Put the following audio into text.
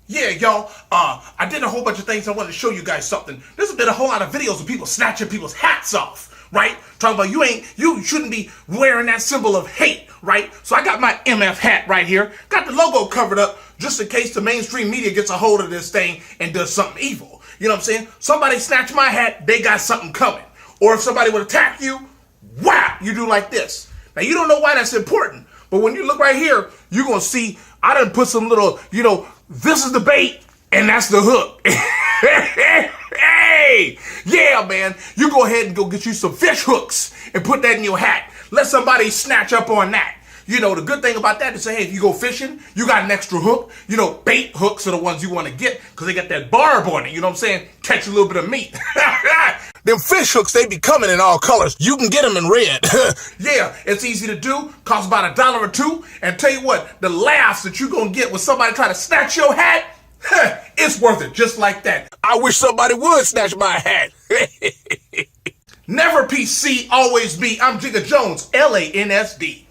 Yeah, y'all, I did a whole bunch of things. I wanted to show you guys something. There's been a whole lot of videos of people snatching people's hats off, right? Talking about you shouldn't be wearing that symbol of hate, right? So I got my MF hat right here. Got the logo covered up just in case the mainstream media gets a hold of this thing and does something evil. You know what I'm saying? Somebody snatch my hat, they got something coming. Or if somebody would attack you, wow, you do like this. Now, you don't know why that's important, but when you look right here, you're going to see I done put some little, this is the bait, and that's the hook. Hey, yeah, man. You go ahead and go get you some fish hooks and put that in your hat. Let somebody snatch up on that. The good thing about that is say, hey, if you go fishing, you got an extra hook. Bait hooks are the ones you want to get because they got that barb on it. You know what I'm saying? Catch a little bit of meat. Them fish hooks, they be coming in all colors. You can get them in red. Yeah, it's easy to do. Costs about $1 or $2. And tell you what, the laughs that you're going to get when somebody try to snatch your hat, it's worth it just like that. I wish somebody would snatch my hat. Never PC, always me. I'm Jigga Jones, LANSD.